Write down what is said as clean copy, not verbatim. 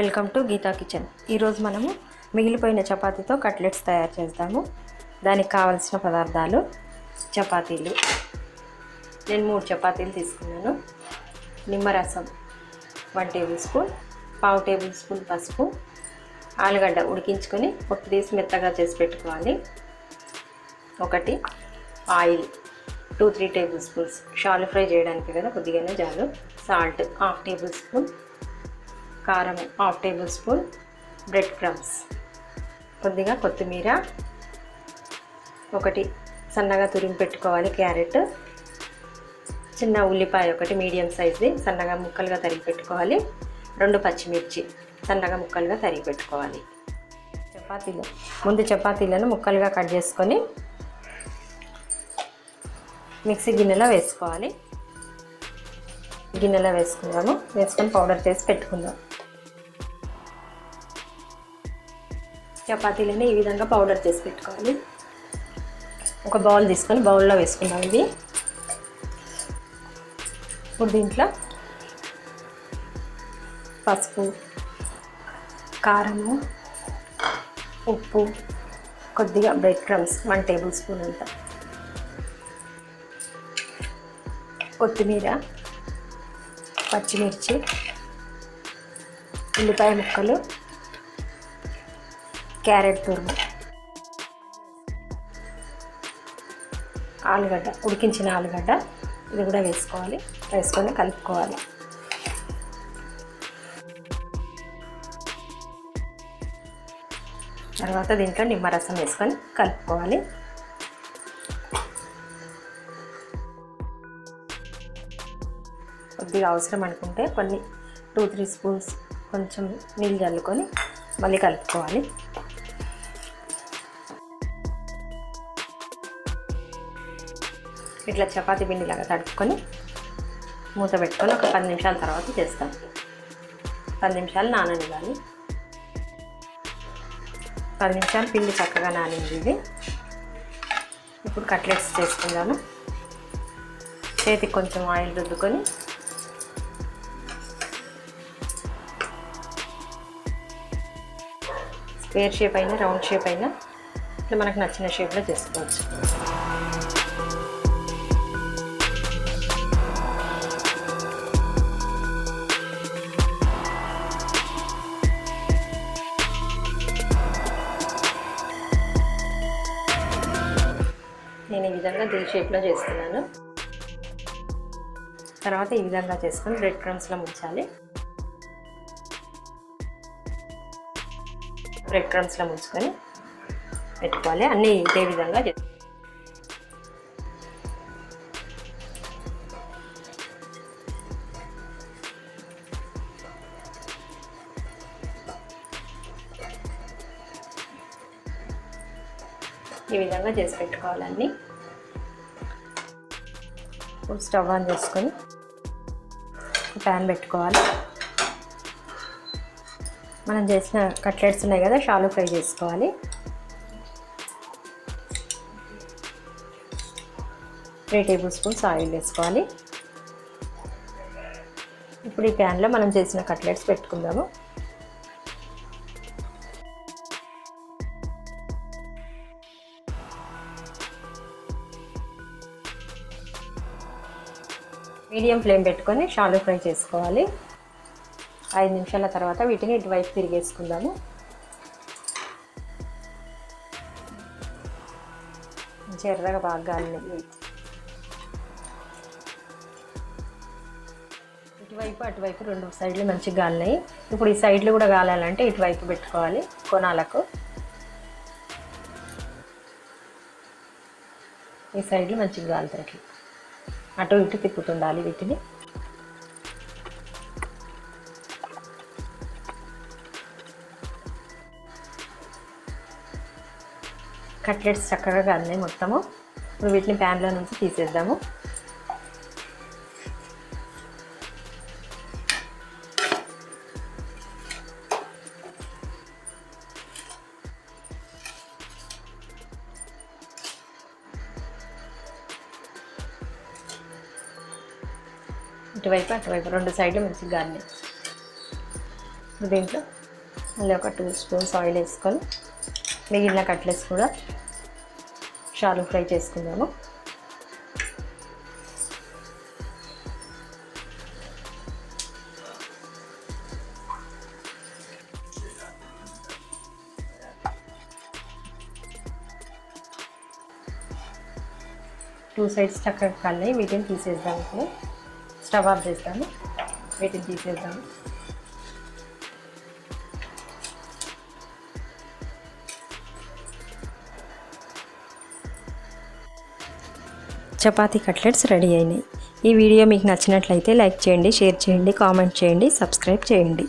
Welcome to Gita kitchen. ఈరోజు మనము మిగిలిపోయిన చపాతీతో కట్లెట్స్ తయారు చేద్దాము. దానికి కావాల్సిన పదార్థాలు: చపాతీలు, నేను 3 చపాతీలు తీసుకున్నాను. నిమ్మరసం 1 టేబుల్ స్పూన్, పావు టేబుల్ స్పూన్ పసుపు, ఆలుగడ్డ ఉడికించుకొని పొట్టు తీసి మెత్తగా చేసి పెట్టుకోవాలి. ఒకటి oil 2-3 table spoons, shallow fry చేయడానికి కదా కొద్దిగానే చాలు. సాల్ట్ 1/2 టేబుల్ స్పూన్, కారం 1/2 టేబుల్ స్పూన్, బ్రెడ్ క్రమ్స్, కొద్దిగా కొత్తిమీర, ఒకటి సన్నగా తురిమి పెట్టుకోవాలి క్యారెట్, చిన్న ఉల్లిపాయ ఒకటి మీడియం సైజ్ది సన్నగా ముక్కలుగా తరిగి పెట్టుకోవాలి, 2 పచ్చిమిర్చి సన్నగా ముక్కలుగా తరిగి పెట్టుకోవాలి. చపాతీలను ముక్కలుగా కట్ చేసుకొని మిక్సీ గిన్నెలో వేసుకోవాలి. గిన్నెలో వేసుకొని పౌడర్ చేసి పెట్టుకుందాం. చపాతీలని ఈ విధంగా పౌడర్ చేసి పెట్టుకోవాలి. ఒక బౌల్ తీసుకొని బౌల్లో వేసుకుందాం. ఇది ఇప్పుడు దీంట్లో పసుపు, కారము, ఉప్పు, కొద్దిగా బ్రెడ్ క్రమ్స్ 1 టేబుల్ స్పూన్ అంత, కొత్తిమీర, పచ్చిమిర్చి, ఉల్లిపాయ ముక్కలు, క్యారెట్ తురుము, ఆలుగడ్డ ఉడికించిన ఆలుగడ్డ ఇది కూడా వేసుకొని కలుపుకోవాలి. తర్వాత దీంట్లో నిమ్మరసం వేసుకొని కలుపుకోవాలి. కొద్దిగా అవసరం అనుకుంటే కొన్ని 2-3 స్పూన్స్ కొంచెం నీళ్ళు చల్లుకొని మళ్ళీ కలుపుకోవాలి. ఇట్లా చపాతీ పిండిలాగా తడుపుకొని మూత పెట్టుకొని ఒక 10 నిమిషాల తర్వాత చేస్తాం. 10 నిమిషాలు నాననివ్వాలి. 10 నిమిషాలు పిండి చక్కగా నానింది. ఇది ఇప్పుడు కట్లెట్స్ చేసుకుందాము. చేతికి కొంచెం ఆయిల్ రుద్దుకొని స్క్వేర్ షేప్ అయినా రౌండ్ షేప్ అయినా ఇట్లా మనకు నచ్చిన షేప్లో చేసుకోవచ్చు. నేను ఈ విధంగా దిల్ షేప్లో చేస్తున్నాను. తర్వాత ఈ విధంగా చేసుకొని బ్రెడ్ క్రమ్స్లో ముంచాలి. బ్రెడ్ క్రమ్స్లో ముంచుకొని పెట్టుకోవాలి. అన్నీ ఇదే విధంగా చేసి పెట్టుకోవాలన్నీ. ఇప్పుడు స్టవ్ ఆన్ చేసుకొని ప్యాన్ పెట్టుకోవాలి. మనం చేసిన కట్లెట్స్ ఉన్నాయి కదా, షాలో ఫ్రై చేసుకోవాలి. త్రీ టేబుల్ స్పూన్స్ ఆయిల్ వేసుకోవాలి. ఇప్పుడు ఈ ప్యాన్లో మనం చేసిన కట్లెట్స్ పెట్టుకుందాము. మీడియం ఫ్లేమ్ పెట్టుకొని షాలో ఫ్రై చేసుకోవాలి. 5 నిమిషాల తర్వాత వీటిని ఇటువైపు తిరిగేసుకుందాము. ఎర్రగా బాగా గాలినాయి. ఇటువైపు అటువైపు 2 సైడ్లు మంచిగా గాలినాయి. ఇప్పుడు ఈ సైడ్లు కూడా గాలాలంటే ఇటువైపు పెట్టుకోవాలి కొనాలకు. ఈ సైడ్లు మంచిగా గాలుతాయి. ఇట్లా అటు ఇటు తిప్పుతుండాలి వీటిని. కట్లెట్స్ చక్కగా కాలినాయి మొత్తము. ఇప్పుడు వీటిని ప్యాన్లో నుంచి తీసేద్దాము. ఇటువైపు అటువైపు 2 సైడ్లు మంచిగా గాలినాయి. దీంట్లో మళ్ళీ ఒక 2 స్పూన్స్ ఆయిల్ వేసుకొని మిగిలిన కట్లెట్స్ కూడా షాలో ఫ్రై చేసుకుందాము. టూ సైడ్స్ చక్కగా కాలినాయి. వీటిని తీసేద్దాం. ఇప్పుడు స్టవ్ ఆఫ్ చేస్తాము. వీటిని తీసేద్దాము. చపాతీ కట్లెట్స్ రెడీ అయినాయి. ఈ వీడియో మీకు నచ్చినట్లయితే లైక్ చేయండి, షేర్ చేయండి, కామెంట్ చేయండి, సబ్స్క్రైబ్ చేయండి.